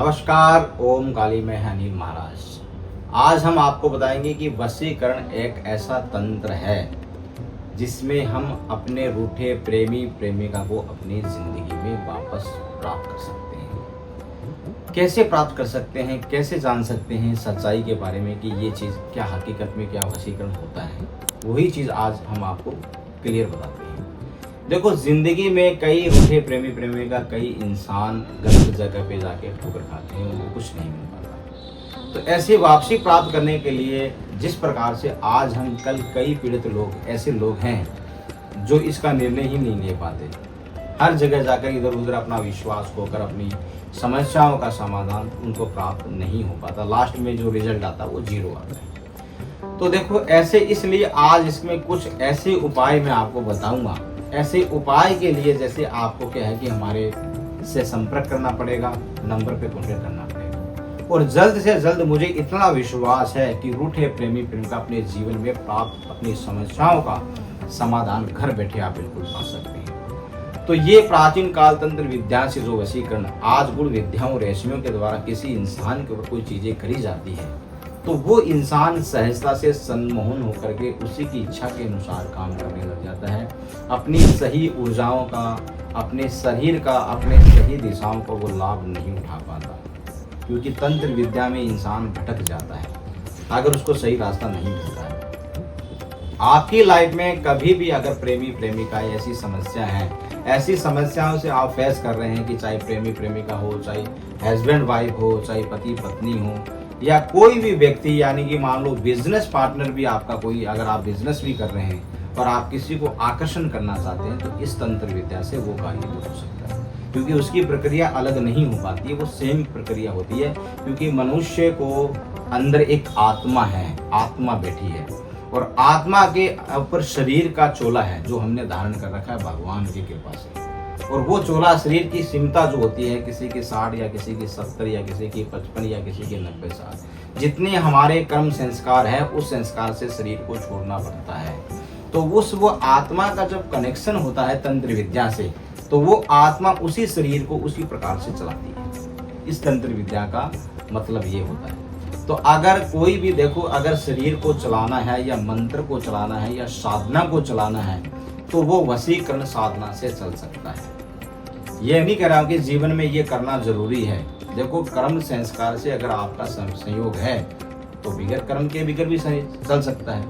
नमस्कार। ओम काली में है अनिल महाराज। आज हम आपको बताएंगे कि वशीकरण एक ऐसा तंत्र है जिसमें हम अपने रूठे प्रेमी प्रेमिका को अपनी जिंदगी में वापस प्राप्त कर सकते हैं। कैसे प्राप्त कर सकते हैं, कैसे जान सकते हैं सच्चाई के बारे में कि ये चीज़ क्या हकीकत में क्या वशीकरण होता है, वही चीज़ आज हम आपको क्लियर बताते हैं। देखो, जिंदगी में कई रूठे प्रेमी प्रेमिका, कई इंसान गलत जगह पे जाके ठोकर खाते हैं, उनको कुछ नहीं मिल पाता। तो ऐसी वापसी प्राप्त करने के लिए जिस प्रकार से आज हम कल कई पीड़ित लोग ऐसे लोग हैं जो इसका निर्णय ही नहीं ले पाते, हर जगह जाकर इधर उधर अपना विश्वास खोकर अपनी समस्याओं का समाधान उनको प्राप्त नहीं हो पाता। लास्ट में जो रिजल्ट आता है वो 0 आता है। तो देखो, ऐसे इसलिए आज इसमें कुछ ऐसे उपाय मैं आपको बताऊंगा। ऐसे उपाय के लिए जैसे आपको क्या है कि हमारे से संपर्क करना पड़ेगा, नंबर पे कॉन्टेक्ट करना पड़ेगा, और जल्द से जल्द मुझे इतना विश्वास है कि रूठे प्रेमी प्रेमिका अपने जीवन में प्राप्त अपनी समस्याओं का समाधान घर बैठे आप बिल्कुल पा सकते हैं। तो ये प्राचीन काल तंत्र विद्या से जो वशीकरण आज गुण विद्याओं रेशमियों के द्वारा किसी इंसान के ऊपर कोई चीजें करी जाती है, तो वो इंसान सहजता से सम्मोहन होकर के उसी की इच्छा के अनुसार काम करने लग जाता है। अपनी सही ऊर्जाओं का, अपने शरीर का, अपने सही दिशाओं का वो लाभ नहीं उठा पाता, क्योंकि तंत्र विद्या में इंसान भटक जाता है अगर उसको सही रास्ता नहीं मिलता है। आपकी लाइफ में कभी भी अगर प्रेमी प्रेमिका ऐसी समस्या है, ऐसी समस्याओं से आप फेस कर रहे हैं कि चाहे प्रेमी प्रेमिका हो, चाहे हस्बैंड वाइफ हो, चाहे पति पत्नी हो, या कोई भी व्यक्ति, यानी कि मान लो बिजनेस पार्टनर भी आपका कोई, अगर आप बिजनेस भी कर रहे हैं और आप किसी को आकर्षण करना चाहते हैं, तो इस तंत्र विद्या से वो कार्य हो सकता है। क्योंकि उसकी प्रक्रिया अलग नहीं हो पाती है, वो सेम प्रक्रिया होती है। क्योंकि मनुष्य को अंदर एक आत्मा है, आत्मा बैठी है, और आत्मा के ऊपर शरीर का चोला है जो हमने धारण कर रखा है भगवान की कृपा से। और वो चोला शरीर की सीमता जो होती है, किसी की 60 या किसी की 70 या किसी की 55 या किसी के 90 साल, जितने हमारे कर्म संस्कार है उस संस्कार से शरीर को छोड़ना पड़ता है। तो वो आत्मा का जब कनेक्शन होता है तंत्र विद्या से, तो वो आत्मा उसी शरीर को उसी प्रकार से चलाती है। इस तंत्र विद्या का मतलब ये होता है। तो अगर कोई भी देखो, अगर शरीर को चलाना है या मंत्र को चलाना है या साधना को चलाना है, तो वो वशीकरण साधना से चल सकता है। ये नहीं कह रहा हूं कि जीवन में ये करना जरूरी है। देखो, कर्म संस्कार से अगर आपका संयोग है तो बिगड़ कर्म के बिगड़ भी चल सकता है,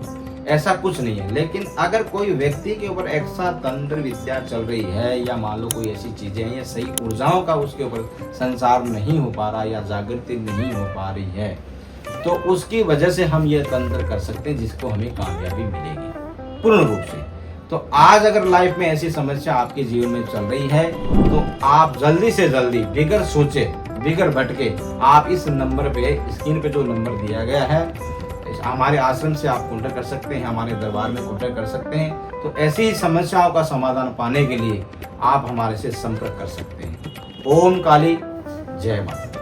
ऐसा कुछ नहीं है। लेकिन अगर कोई व्यक्ति के ऊपर ऐसा तंत्र विद्या चल रही है, या मान लो कोई ऐसी चीजें हैं या सही ऊर्जाओं का उसके ऊपर संसार नहीं हो पा रहा या जागृति नहीं हो पा रही है, तो उसकी वजह से हम ये तंत्र कर सकते हैं जिसको हमें कामयाबी मिलेगी पूर्ण रूप से। तो आज अगर लाइफ में ऐसी समस्या आपके जीवन में चल रही है, तो आप जल्दी से जल्दी बिगर सोचे बिगर भटके आप इस नंबर पे, स्क्रीन पे जो नंबर दिया गया है, हमारे आश्रम से आप कॉन्टेक्ट कर सकते हैं, हमारे दरबार में कॉन्टेक्ट कर सकते हैं। तो ऐसी ही समस्याओं का समाधान पाने के लिए आप हमारे से संपर्क कर सकते हैं। ओम काली, जय माता।